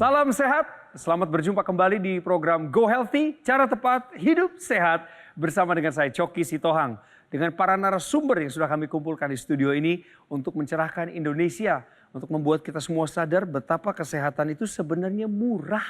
Salam sehat, selamat berjumpa kembali di program Go Healthy, cara tepat hidup sehat. Bersama dengan saya Coki Sitohang. Dengan para narasumber yang sudah kami kumpulkan di studio ini untuk mencerahkan Indonesia. Untuk membuat kita semua sadar betapa kesehatan itu sebenarnya murah.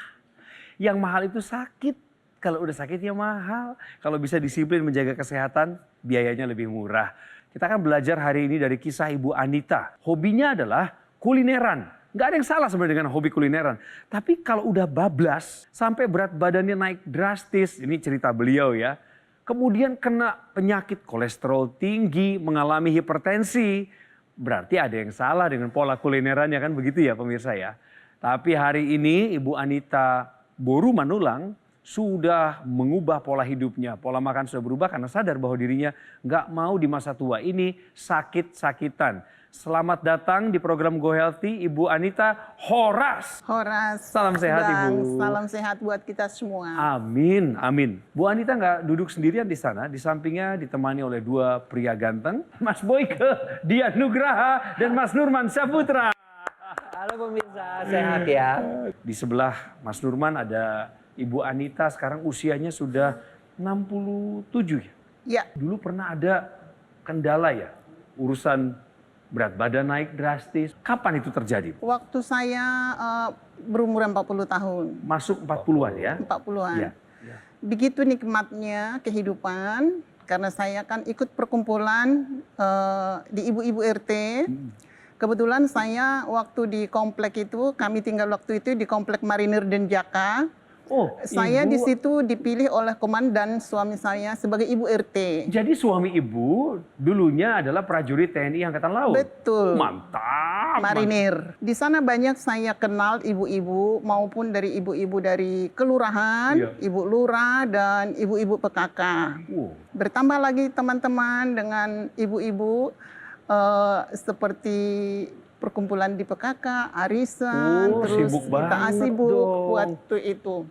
Yang mahal itu sakit. Kalau udah sakit ya mahal. Kalau bisa disiplin menjaga kesehatan, biayanya lebih murah. Kita akan belajar hari ini dari kisah Ibu Anita. Hobinya adalah kulineran. Nggak ada yang salah sebenarnya dengan hobi kulineran. Tapi kalau udah bablas, sampai berat badannya naik drastis. Ini cerita beliau ya. Kemudian kena penyakit kolesterol tinggi, mengalami hipertensi. Berarti ada yang salah dengan pola kulinerannya, kan begitu ya pemirsa ya. Tapi hari ini Ibu Anita Boru Manulang sudah mengubah pola hidupnya. Pola makan sudah berubah karena sadar bahwa dirinya nggak mau di masa tua ini sakit-sakitan. Selamat datang di program Go Healthy, Ibu Anita Horas. Horas. Salam sehat Ibu. Salam sehat buat kita semua. Amin, amin. Bu Anita nggak duduk sendirian di sana. Di sampingnya ditemani oleh dua pria ganteng. Mas Boyke Dian Nugraha dan Mas Nurman Saputra. Halo pemirsa, sehat ya. Di sebelah Mas Nurman ada Ibu Anita, sekarang usianya sudah 67 ya? Ya. Dulu pernah ada kendala ya, urusan berat badan naik drastis. Kapan itu terjadi? Waktu saya berumur 40 tahun. Masuk 40-an ya? 40-an. Ya. Begitu nikmatnya kehidupan, karena saya kan ikut perkumpulan di ibu-ibu RT. Kebetulan saya waktu di komplek itu, kami tinggal waktu itu di komplek Marinir Denjaka. Oh, saya di situ dipilih oleh komandan suami saya sebagai ibu RT. Jadi suami ibu dulunya adalah prajurit TNI Angkatan Laut? Betul. Mantap. Marinir. Di sana banyak saya kenal ibu-ibu maupun dari ibu-ibu dari kelurahan, ibu lurah dan ibu-ibu PKK. Bertambah lagi teman-teman dengan ibu-ibu seperti perkumpulan di PKK, arisan, terus kita sibuk waktu itu.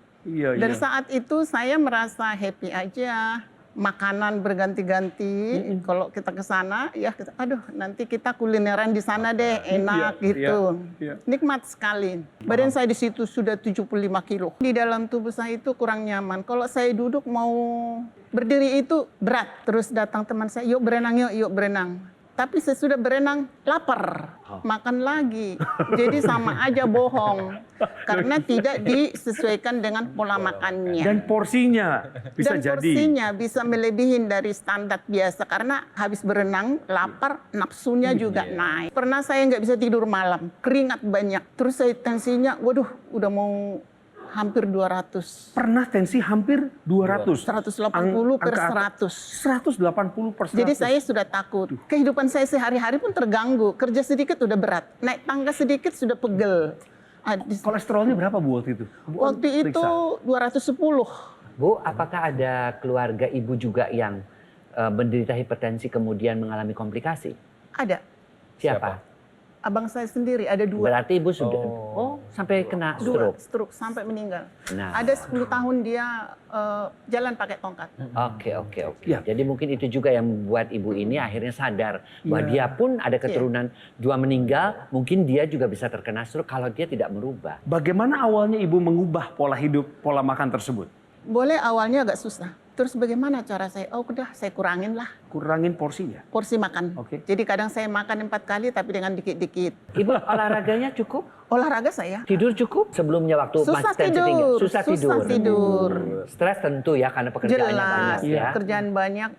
Dan saat itu saya merasa happy aja. Makanan berganti-ganti. Kalau kita ke sana, ya kita, aduh nanti kita kulineran di sana deh, enak gitu. Nikmat sekali. Badan saya di situ sudah 75 kilo. Di dalam tubuh saya itu kurang nyaman. Kalau saya duduk mau berdiri itu berat. Terus datang teman saya, yuk berenang yuk, yuk berenang. Tapi sesudah berenang lapar, makan lagi. Jadi sama aja bohong. Karena tidak disesuaikan dengan pola makannya. Dan porsinya bisa jadi. Dan porsinya bisa melebihin dari standar biasa. Karena habis berenang, lapar, nafsunya juga naik. Pernah saya nggak bisa tidur malam, keringat banyak. Terus saya tensinya, waduh udah mau hampir 200. Pernah tensi hampir 200? 180 per 100. 180 per 100. Jadi saya sudah takut. Kehidupan saya sehari-hari pun terganggu. Kerja sedikit udah berat. Naik tangga sedikit sudah pegel. Kolesterolnya berapa Bu waktu itu? Waktu itu 210. Bu, apakah ada keluarga ibu juga yang menderita hipertensi kemudian mengalami komplikasi? Ada. Siapa? Abang saya sendiri ada 2. Berarti ibu sudah sampai kena stroke. 2 stroke sampai meninggal. Nah. Ada 10 tahun dia jalan pakai tongkat. Oke. Jadi mungkin itu juga yang membuat ibu ini akhirnya sadar bahwa dia pun ada keturunan 2 meninggal, mungkin dia juga bisa terkena stroke kalau dia tidak merubah. Bagaimana awalnya ibu mengubah pola hidup, pola makan tersebut? Boleh awalnya agak susah. Terus bagaimana cara saya? Oh udah saya kurangin lah. Kurangin porsinya? Porsi makan. Jadi kadang saya makan 4 kali tapi dengan dikit-dikit. Ibu olahraganya cukup? Olahraga saya. Tidur cukup? Sebelumnya waktu susah tensi tidur. tinggi? Susah tidur. Stres tentu ya karena pekerjaannya banyak ya. Pekerjaan banyak,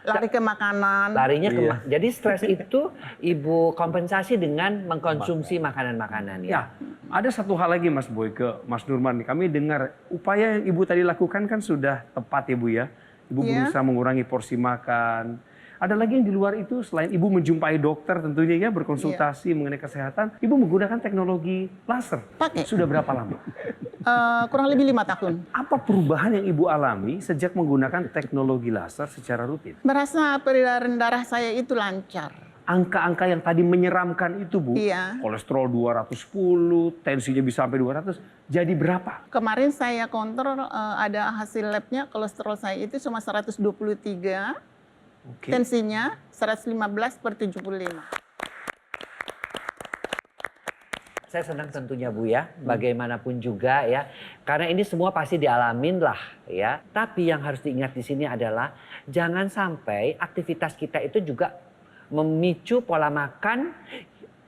lari ke makanan. Larinya ke Jadi stres itu ibu kompensasi dengan mengkonsumsi makanan-makanan ya. Ada satu hal lagi Mas Boyke, Mas Nurman. Kami dengar upaya yang ibu tadi lakukan kan sudah tepat ya Bu ya. Ibu berusaha mengurangi porsi makan. Ada lagi yang di luar itu selain ibu menjumpai dokter tentunya ya berkonsultasi mengenai kesehatan. Ibu menggunakan teknologi laser. Pakai. Sudah berapa lama? Kurang lebih 5 tahun. Apa perubahan yang ibu alami sejak menggunakan teknologi laser secara rutin? Merasa peredaran darah saya itu lancar. Angka-angka yang tadi menyeramkan itu Bu, kolesterol 210, tensinya bisa sampai 200, jadi berapa? Kemarin saya kontrol ada hasil labnya, kolesterol saya itu cuma 123, tensinya 115/75. Saya senang tentunya Bu ya, bagaimanapun juga ya. Karena ini semua pasti dialamin lah ya. Tapi yang harus diingat di sini adalah jangan sampai aktivitas kita itu juga memicu pola makan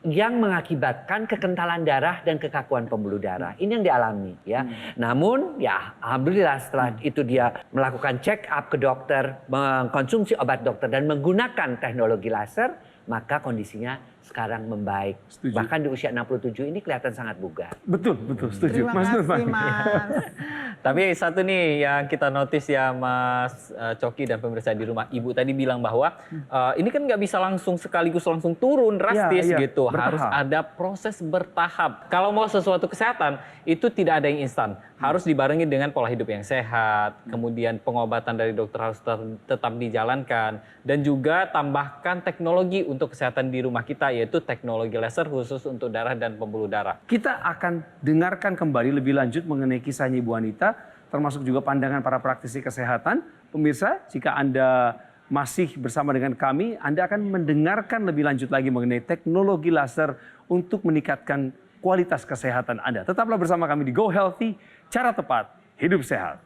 yang mengakibatkan kekentalan darah dan kekakuan pembuluh darah. Ini yang dialami ya. Namun ya alhamdulillah setelah itu dia melakukan check up ke dokter, mengkonsumsi obat dokter dan menggunakan teknologi laser, maka kondisinya sekarang membaik. Setuju. Bahkan di usia 67 ini kelihatan sangat bugar. Betul, setuju. Terima Mas kasih, Nurman. Mas. Tapi satu nih yang kita notice ya Mas Coki dan pemirsa di rumah. Ibu tadi bilang bahwa ini kan nggak bisa langsung sekaligus langsung turun drastis Iya, gitu. bertahap. Harus ada proses bertahap. Kalau mau sesuatu kesehatan itu tidak ada yang instan. Harus dibarengi dengan pola hidup yang sehat. Kemudian pengobatan dari dokter harus tetap dijalankan. Dan juga tambahkan teknologi untuk kesehatan di rumah kita, yaitu teknologi laser khusus untuk darah dan pembuluh darah. Kita akan dengarkan kembali lebih lanjut mengenai kisahnya Ibu Anita, termasuk juga pandangan para praktisi kesehatan. Pemirsa, jika Anda masih bersama dengan kami, Anda akan mendengarkan lebih lanjut lagi mengenai teknologi laser untuk meningkatkan kualitas kesehatan Anda. Tetaplah bersama kami di Go Healthy, cara tepat, hidup sehat.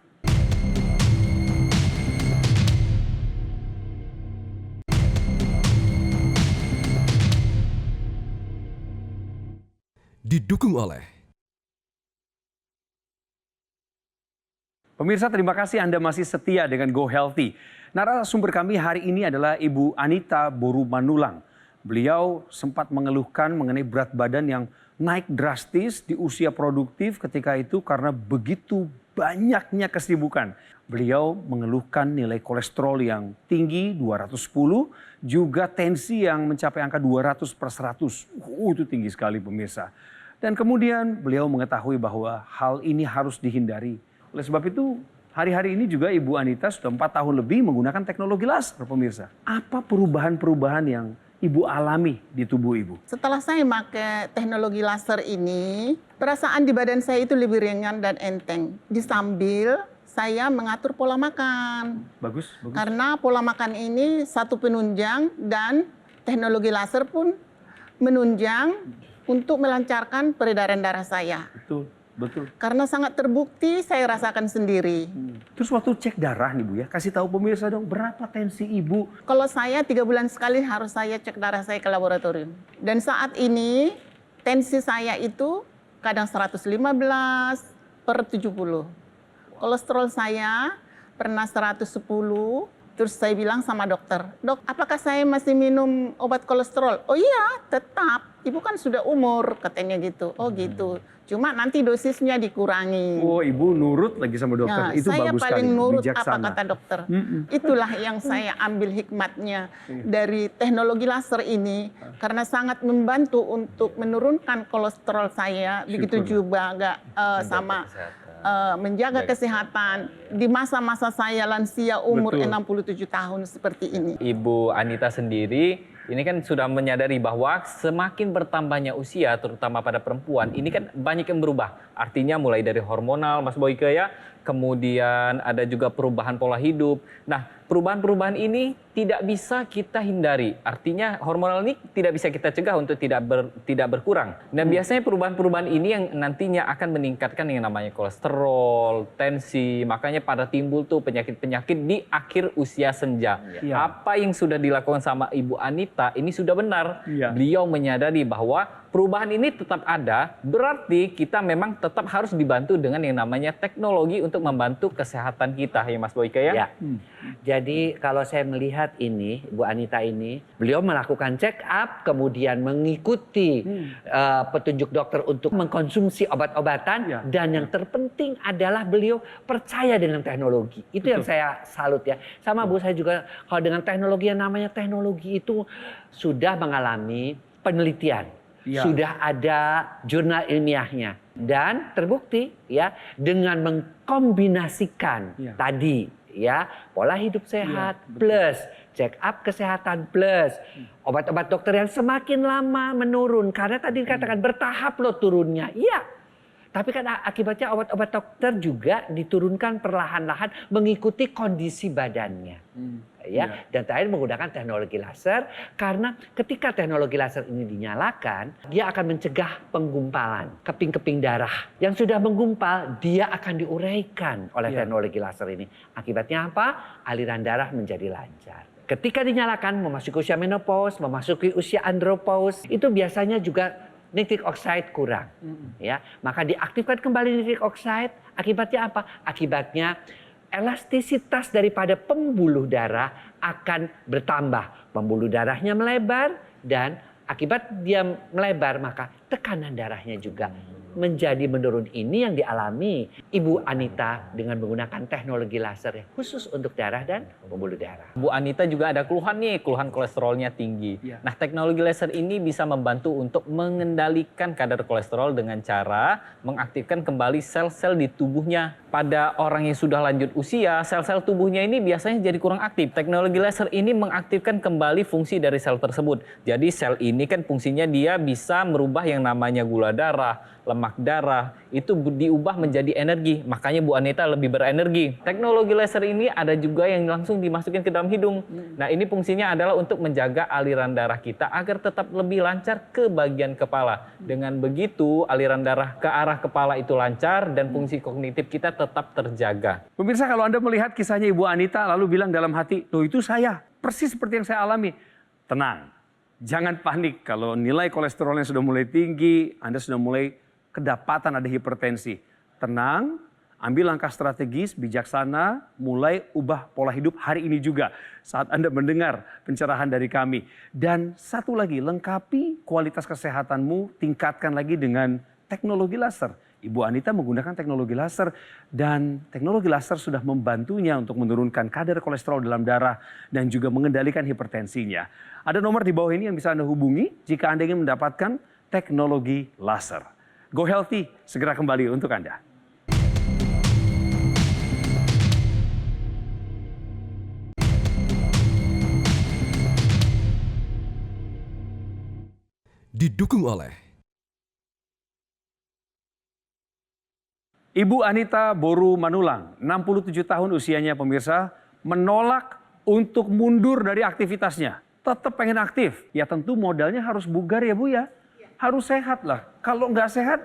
Didukung oleh Pemirsa, terima kasih Anda masih setia dengan Go Healthy. Narasumber kami hari ini adalah Ibu Anita Borumanulang. Beliau sempat mengeluhkan mengenai berat badan yang naik drastis di usia produktif ketika itu karena begitu banyaknya kesibukan. Beliau mengeluhkan nilai kolesterol yang tinggi 210, juga tensi yang mencapai angka 200/100. Itu tinggi sekali pemirsa. Dan kemudian beliau mengetahui bahwa hal ini harus dihindari. Oleh sebab itu hari-hari ini juga Ibu Anita sudah 4 tahun lebih menggunakan teknologi laser pemirsa. Apa perubahan-perubahan yang Ibu alami di tubuh Ibu? Setelah saya pakai teknologi laser ini, perasaan di badan saya itu lebih ringan dan enteng. Disambil saya mengatur pola makan. Bagus. Karena pola makan ini satu penunjang dan teknologi laser pun menunjang untuk melancarkan peredaran darah saya. Betul. Karena sangat terbukti saya rasakan sendiri. Terus waktu cek darah nih Bu ya, kasih tahu pemirsa dong berapa tensi Ibu? Kalau saya 3 bulan sekali harus saya cek darah saya ke laboratorium. Dan saat ini tensi saya itu kadang 115/70. Kolesterol saya pernah 110. Terus saya bilang sama dokter, "Dok, apakah saya masih minum obat kolesterol?" "Oh iya, tetap. Ibu kan sudah umur," katanya gitu. "Oh gitu. Cuma nanti dosisnya dikurangi." Oh, Ibu nurut lagi sama dokter. Nah, Itu saya bagus paling sekali, nurut bijaksana. apa kata dokter. Itulah yang saya ambil hikmatnya dari teknologi laser ini. Karena sangat membantu untuk menurunkan kolesterol saya. Begitu juga sama menjaga kesehatan di masa-masa saya lansia umur Betul. 67 tahun seperti ini. Ibu Anita sendiri ini kan sudah menyadari bahwa semakin bertambahnya usia, terutama pada perempuan, ini kan banyak yang berubah. Artinya mulai dari hormonal, Mas Boyke ya, kemudian ada juga perubahan pola hidup. Nah, perubahan-perubahan ini tidak bisa kita hindari. Artinya hormonal ini tidak bisa kita cegah untuk tidak berkurang. Dan biasanya perubahan-perubahan ini yang nantinya akan meningkatkan yang namanya kolesterol, tensi. Makanya pada timbul tuh penyakit-penyakit di akhir usia senja. Iya. Apa yang sudah dilakukan sama Ibu Anita ini sudah benar. Iya. Beliau menyadari bahwa perubahan ini tetap ada, berarti kita memang tetap harus dibantu dengan yang namanya teknologi untuk membantu kesehatan kita, ya Mas Boyke ya? Ya. Jadi kalau saya melihat ini, Bu Anita ini, beliau melakukan check up, kemudian mengikuti petunjuk dokter untuk mengkonsumsi obat-obatan, Ya. dan yang terpenting adalah beliau percaya dengan teknologi. Itu yang saya salut ya. Sama Bu, saya juga kalau dengan teknologi, yang namanya teknologi itu sudah mengalami penelitian. Ya. Sudah ada jurnal ilmiahnya dan terbukti ya dengan mengkombinasikan Ya. tadi ya pola hidup sehat plus check up kesehatan plus obat-obat dokter yang semakin lama menurun karena tadi dikatakan bertahap loh turunnya. Iya. Tapi kan akibatnya obat-obat dokter juga diturunkan perlahan-lahan mengikuti kondisi badannya. ya. Dan terakhir menggunakan teknologi laser, karena ketika teknologi laser ini dinyalakan, dia akan mencegah penggumpalan keping-keping darah yang sudah menggumpal, dia akan diuraikan oleh teknologi laser ini. Akibatnya apa? Aliran darah menjadi lancar. Ketika dinyalakan, memasuki usia menopause, memasuki usia andropause, itu biasanya juga nitric oxide kurang, ya. Maka diaktifkan kembali nitric oxide. Akibatnya apa? Akibatnya elastisitas daripada pembuluh darah akan bertambah. Pembuluh darahnya melebar dan akibat dia melebar maka tekanan darahnya juga menjadi menurun. Ini yang dialami Ibu Anita dengan menggunakan teknologi laser khusus untuk darah dan pembuluh darah. Bu Anita juga ada keluhan nih, keluhan kolesterolnya tinggi. Nah, teknologi laser ini bisa membantu untuk mengendalikan kadar kolesterol dengan cara mengaktifkan kembali sel-sel di tubuhnya. Pada orang yang sudah lanjut usia, sel-sel tubuhnya ini biasanya jadi kurang aktif. Teknologi laser ini mengaktifkan kembali fungsi dari sel tersebut. Jadi sel ini kan fungsinya dia bisa merubah yang namanya gula darah, lemak darah, itu diubah menjadi energi. Makanya Bu Anita lebih berenergi. Teknologi laser ini ada juga yang langsung dimasukin ke dalam hidung. Nah, ini fungsinya adalah untuk menjaga aliran darah kita agar tetap lebih lancar ke bagian kepala. Dengan begitu, aliran darah ke arah kepala itu lancar dan fungsi kognitif kita tetap terjaga. Pemirsa, kalau Anda melihat kisahnya Ibu Anita lalu bilang dalam hati, loh itu saya, persis seperti yang saya alami. Tenang, jangan panik kalau nilai kolesterolnya sudah mulai tinggi, Anda sudah mulai kedapatan ada hipertensi. Tenang, ambil langkah strategis, bijaksana, mulai ubah pola hidup hari ini juga saat Anda mendengar pencerahan dari kami. Dan satu lagi, lengkapi kualitas kesehatanmu, tingkatkan lagi dengan teknologi laser. Ibu Anita menggunakan teknologi laser dan teknologi laser sudah membantunya untuk menurunkan kadar kolesterol dalam darah dan juga mengendalikan hipertensinya. Ada nomor di bawah ini yang bisa Anda hubungi jika Anda ingin mendapatkan teknologi laser. Go Healthy segera kembali untuk Anda. Didukung oleh Ibu Anita Boru Manulang, 67 tahun usianya pemirsa, menolak untuk mundur dari aktivitasnya. Tetap pengen aktif. Ya tentu modalnya harus bugar ya Bu ya. Harus sehat lah. Kalau nggak sehat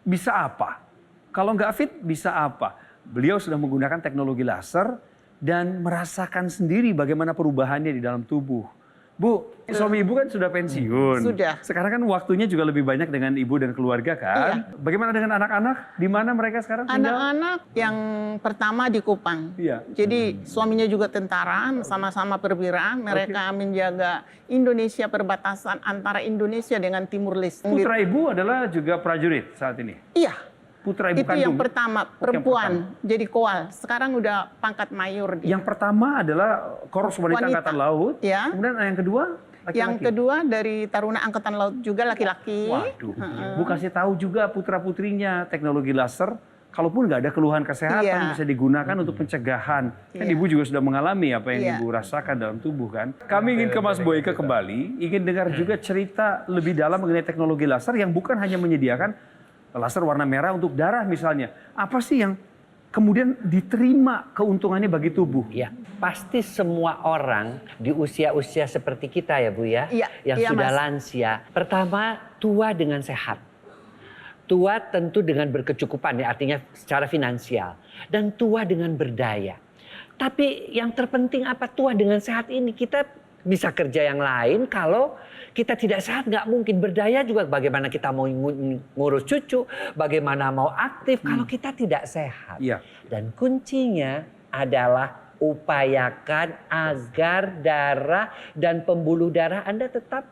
bisa apa? Kalau nggak fit bisa apa? Beliau sudah menggunakan teknologi laser dan merasakan sendiri bagaimana perubahannya di dalam tubuh. Bu, suami Ibu kan sudah pensiun. Sudah. Sekarang kan waktunya juga lebih banyak dengan Ibu dan keluarga kan? Iya. Bagaimana dengan anak-anak? Di mana mereka sekarang tinggal? Anak-anak yang pertama di Kupang. Iya. Jadi suaminya juga tentara, sama-sama perwira. Mereka menjaga Indonesia, perbatasan antara Indonesia dengan Timur Leste. Putra Ibu adalah juga prajurit saat ini? Iya. Putra Ibu Itu kandung? yang pertama, perempuan. Jadi koal. Sekarang udah pangkat mayor. Dia. Yang pertama adalah Korps Wanita Angkatan Laut. Ya. Kemudian yang kedua laki-laki. Yang kedua dari Taruna Angkatan Laut juga laki-laki. Waduh. Bu kasih tahu juga putra-putrinya teknologi laser. Kalaupun nggak ada keluhan kesehatan bisa digunakan untuk pencegahan. Kan Ibu juga sudah mengalami apa yang Ibu rasakan dalam tubuh kan. Kami ingin ke Mas Boyke kembali. Ingin dengar juga cerita lebih dalam mengenai teknologi laser yang bukan hanya menyediakan laser warna merah untuk darah misalnya. Apa sih yang kemudian diterima keuntungannya bagi tubuh? Ya, pasti semua orang di usia-usia seperti kita ya Bu ya, yang iya, sudah Mas. lansia. Pertama, tua dengan sehat. Tua tentu dengan berkecukupan ya, artinya secara finansial. Dan tua dengan berdaya. Tapi yang terpenting apa, tua dengan sehat ini kita bisa kerja yang lain. Kalau kita tidak sehat nggak mungkin. Berdaya juga bagaimana kita mau ngurus cucu, bagaimana mau aktif kalau kita tidak sehat. Iya. Dan kuncinya adalah upayakan agar darah dan pembuluh darah Anda tetap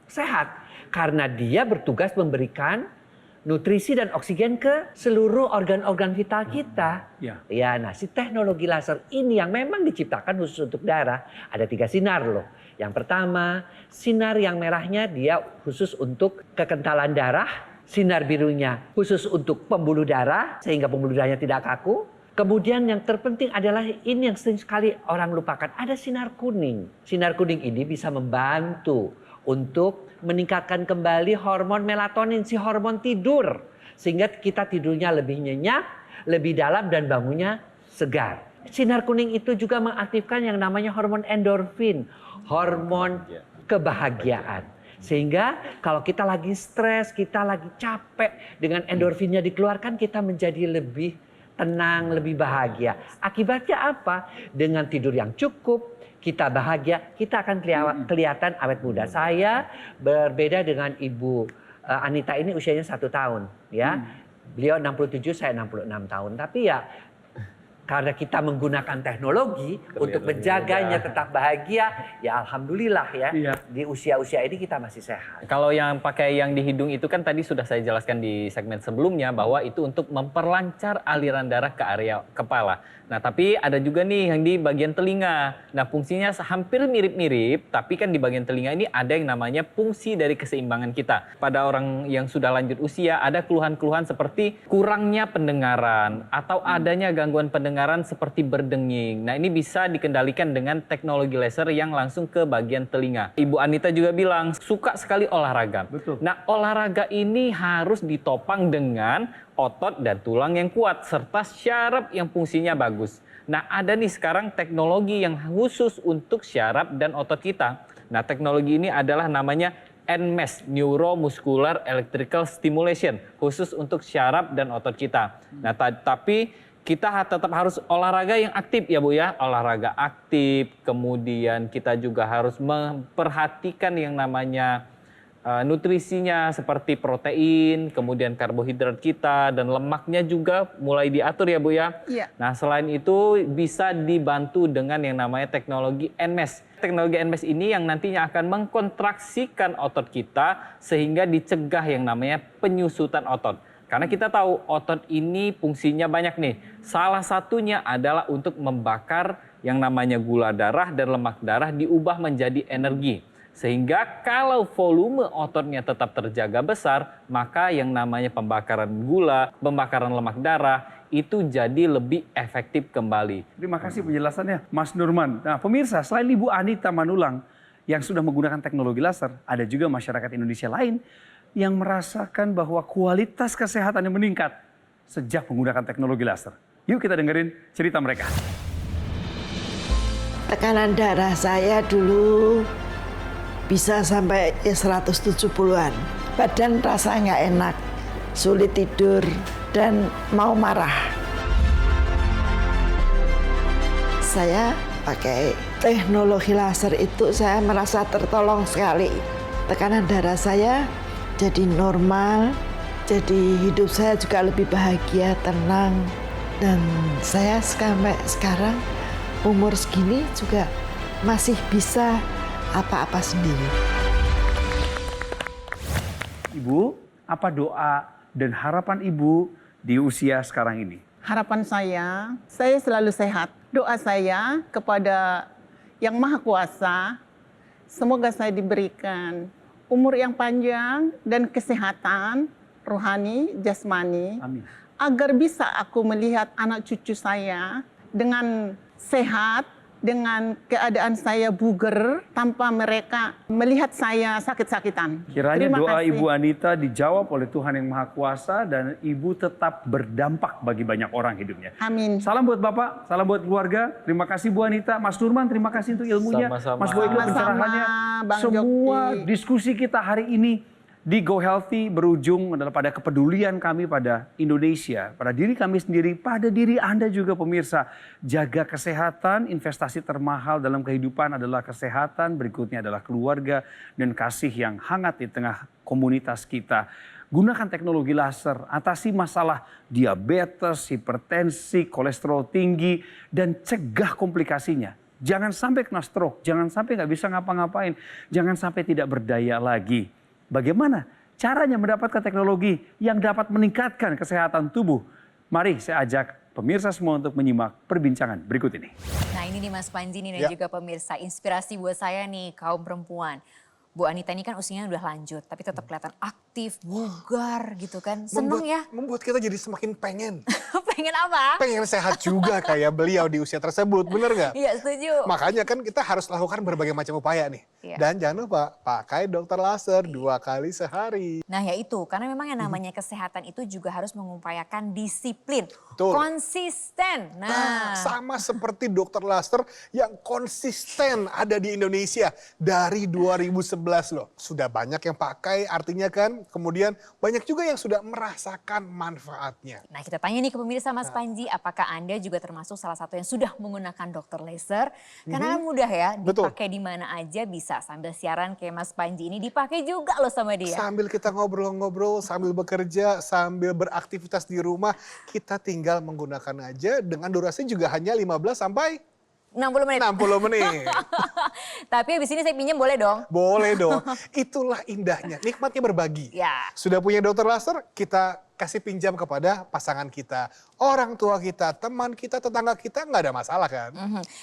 sehat. Karena dia bertugas memberikan nutrisi dan oksigen ke seluruh organ-organ vital kita. Ya, nah si teknologi laser ini yang memang diciptakan khusus untuk darah, ada 3 sinar loh. Yang pertama, sinar yang merahnya dia khusus untuk kekentalan darah, sinar birunya khusus untuk pembuluh darah sehingga pembuluh darahnya tidak kaku. Kemudian yang terpenting adalah ini yang sering sekali orang lupakan, ada sinar kuning. Sinar kuning ini bisa membantu untuk meningkatkan kembali hormon melatonin, si hormon tidur. Sehingga kita tidurnya lebih nyenyak, lebih dalam dan bangunnya segar. Sinar kuning itu juga mengaktifkan yang namanya hormon endorfin, hormon kebahagiaan. Sehingga kalau kita lagi stres, kita lagi capek, dengan endorfinnya dikeluarkan kita menjadi lebih tenang, lebih bahagia. Akibatnya apa? Dengan tidur yang cukup, kita bahagia, kita akan kelihatan awet muda. Saya berbeda dengan Ibu Anita ini usianya 1 tahun, ya. Beliau 67, saya 66 tahun. Tapi ya karena kita menggunakan teknologi untuk menjaganya tetap bahagia, ya alhamdulillah ya. Iya. Di usia-usia ini kita masih sehat. Kalau yang pakai yang di hidung itu kan tadi sudah saya jelaskan di segmen sebelumnya bahwa itu untuk memperlancar aliran darah ke area kepala. Nah, tapi ada juga nih yang di bagian telinga. Nah, fungsinya hampir mirip-mirip, tapi kan di bagian telinga ini ada yang namanya fungsi dari keseimbangan kita. Pada orang yang sudah lanjut usia ada keluhan-keluhan seperti kurangnya pendengaran atau adanya gangguan pendengaran seperti berdenging. Nah, ini bisa dikendalikan dengan teknologi laser yang langsung ke bagian telinga. Ibu Anita juga bilang suka sekali olahraga. Betul. Nah, olahraga ini harus ditopang dengan otot dan tulang yang kuat serta syaraf yang fungsinya bagus. Nah, ada nih sekarang teknologi yang khusus untuk syaraf dan otot kita. Nah, teknologi ini adalah namanya NMES, Neuromuscular Electrical Stimulation, khusus untuk syaraf dan otot kita. Nah, tapi kita tetap harus olahraga yang aktif ya Bu ya, olahraga aktif, kemudian kita juga harus memperhatikan yang namanya nutrisinya seperti protein, kemudian karbohidrat kita dan lemaknya juga mulai diatur ya Bu ya. Iya. Nah, selain itu bisa dibantu dengan yang namanya teknologi NMES. Teknologi NMES ini yang nantinya akan mengkontraksikan otot kita sehingga dicegah yang namanya penyusutan otot. Karena kita tahu otot ini fungsinya banyak nih. Salah satunya adalah untuk membakar yang namanya gula darah dan lemak darah diubah menjadi energi. Sehingga kalau volume ototnya tetap terjaga besar, maka yang namanya pembakaran gula, pembakaran lemak darah itu jadi lebih efektif kembali. Terima kasih penjelasannya, Mas Nurman. Nah, pemirsa, selain Ibu Anita Manulang yang sudah menggunakan teknologi laser, ada juga masyarakat Indonesia lain yang merasakan bahwa kualitas kesehatannya meningkat sejak menggunakan teknologi laser. Yuk kita dengerin cerita mereka. Tekanan darah saya dulu bisa sampai 170-an. Badan rasa nggak enak, sulit tidur, dan mau marah. Saya pakai teknologi laser itu saya merasa tertolong sekali. Tekanan darah saya jadi normal, jadi hidup saya juga lebih bahagia, tenang. Dan saya sampai sekarang umur segini juga masih bisa apa-apa sendiri. Ibu, apa doa dan harapan Ibu di usia sekarang ini? Harapan saya selalu sehat. Doa saya kepada Yang Maha Kuasa, semoga saya diberikan umur yang panjang dan kesehatan rohani, jasmani. Amin. Agar bisa aku melihat anak cucu saya dengan sehat, dengan keadaan saya bugar tanpa mereka melihat saya sakit-sakitan. Kiranya Terima doa kasih. Ibu Anita dijawab oleh Tuhan Yang Maha Kuasa dan Ibu tetap berdampak bagi banyak orang hidupnya. Amin. Salam buat Bapak, salam buat keluarga. Terima kasih Bu Anita. Mas Nurman, terima kasih untuk ilmunya. Sama-sama. Mas Boyke Sama-sama, pencerahannya. Bang Semua Joki. diskusi kita hari ini di Go Healthy berujung adalah pada kepedulian kami pada Indonesia, pada diri kami sendiri, pada diri Anda juga pemirsa. Jaga kesehatan, investasi termahal dalam kehidupan adalah kesehatan, berikutnya adalah keluarga dan kasih yang hangat di tengah komunitas kita. Gunakan teknologi laser, atasi masalah diabetes, hipertensi, kolesterol tinggi, dan cegah komplikasinya. Jangan sampai kena stroke, jangan sampai nggak bisa ngapa-ngapain, jangan sampai tidak berdaya lagi. Bagaimana caranya mendapatkan teknologi yang dapat meningkatkan kesehatan tubuh? Mari saya ajak pemirsa semua untuk menyimak perbincangan berikut ini. Nah ini nih Mas Panji nih dan juga pemirsa, inspirasi buat saya nih kaum perempuan. Bu Anita ini kan usianya udah lanjut tapi tetap kelihatan aktif, bugar gitu kan. Seneng ya? Membuat kita jadi semakin pengen. pengen apa? Pengen sehat juga kayak beliau di usia tersebut, bener nggak? Iya, setuju. Makanya kan kita harus lakukan berbagai macam upaya nih. Iya. Dan jangan lupa pakai dokter laser 2 kali sehari. Nah ya itu, karena memang yang namanya kesehatan itu juga harus mengupayakan disiplin, Betul. konsisten. Nah, sama seperti dokter laser yang konsisten ada di Indonesia dari 2011 loh. Sudah banyak yang pakai, artinya kan kemudian banyak juga yang sudah merasakan manfaatnya. Nah kita tanya nih ke pemirsa Mas Panji, apakah Anda juga termasuk salah satu yang sudah menggunakan dokter laser? Karena kan mudah ya, Betul. dipakai di mana aja bisa. Sambil siaran kayak Mas Panji ini dipakai juga loh sama dia. Sambil kita ngobrol-ngobrol, sambil bekerja, sambil beraktivitas di rumah, kita tinggal menggunakan aja dengan durasi juga hanya 15 sampai 60 menit. 60 menit. Tapi habis ini saya pinjam boleh dong? Boleh dong. Itulah indahnya, nikmatnya berbagi. Ya. Sudah punya dokter laser, kita kasih pinjam kepada pasangan kita, orang tua kita, teman kita, tetangga kita, nggak ada masalah kan?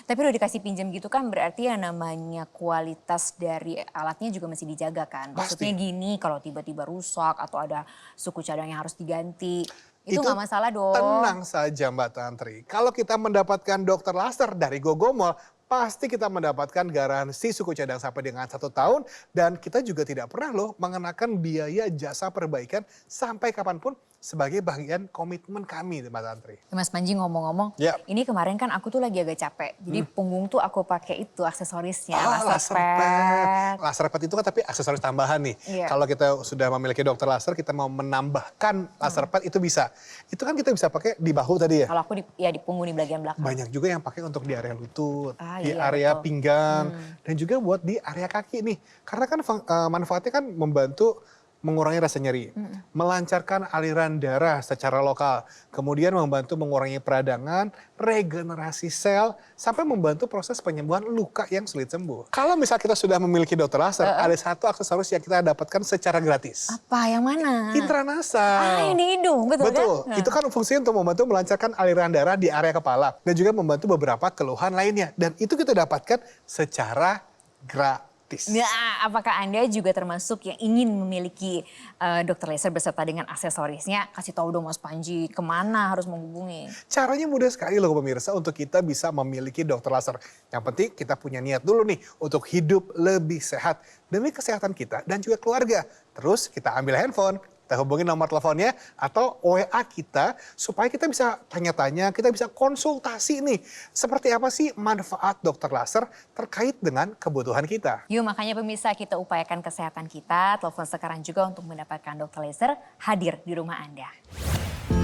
Tapi udah dikasih pinjam gitu kan berarti yang namanya kualitas dari alatnya juga masih dijaga kan? Maksudnya gini, kalau tiba-tiba rusak atau ada suku cadang yang harus diganti, itu nggak masalah dong. Tenang saja Mbak Tantri. Kalau kita mendapatkan dokter laser dari Gogomol, pasti kita mendapatkan garansi suku cadang sampai dengan 1 tahun. Dan kita juga tidak pernah loh mengenakan biaya jasa perbaikan sampai kapanpun sebagai bagian komitmen kami Mbak Tantri. Mas Panji ngomong-ngomong, Ya. ini kemarin kan aku tuh lagi agak capek. Jadi punggung tuh aku pakai itu aksesorisnya, laser pad. Laser pad itu kan tapi aksesoris tambahan nih. Iya. Kalau kita sudah memiliki dokter laser, kita mau menambahkan laser pad itu bisa. Itu kan kita bisa pakai di bahu tadi ya. Kalau aku di punggung di bagian belakang. Banyak juga yang pakai untuk di area lutut, di iya, area betul. pinggang, dan juga buat di area kaki nih. Karena kan manfaatnya kan membantu mengurangi rasa nyeri, melancarkan aliran darah secara lokal, kemudian membantu mengurangi peradangan, regenerasi sel, sampai membantu proses penyembuhan luka yang sulit sembuh. Kalau misal kita sudah memiliki dokter laser, ada satu aksesoris yang kita dapatkan secara gratis. Apa? Yang mana? Indra nasal. Yang di hidung, betul kan? Betul, itu kan fungsinya untuk membantu melancarkan aliran darah di area kepala dan juga membantu beberapa keluhan lainnya. Dan itu kita dapatkan secara gratis. Nah, apakah Anda juga termasuk yang ingin memiliki dokter laser beserta dengan aksesorisnya? Kasih tahu dong Mas Panji, kemana harus menghubungi? Caranya mudah sekali loh pemirsa untuk kita bisa memiliki dokter laser. Yang penting kita punya niat dulu nih untuk hidup lebih sehat demi kesehatan kita dan juga keluarga. Terus kita ambil handphone, kita hubungi nomor teleponnya atau WA kita supaya kita bisa tanya-tanya, kita bisa konsultasi nih. Seperti apa sih manfaat dokter laser terkait dengan kebutuhan kita. Yuk makanya pemirsa kita upayakan kesehatan kita. Telepon sekarang juga untuk mendapatkan dokter laser hadir di rumah Anda.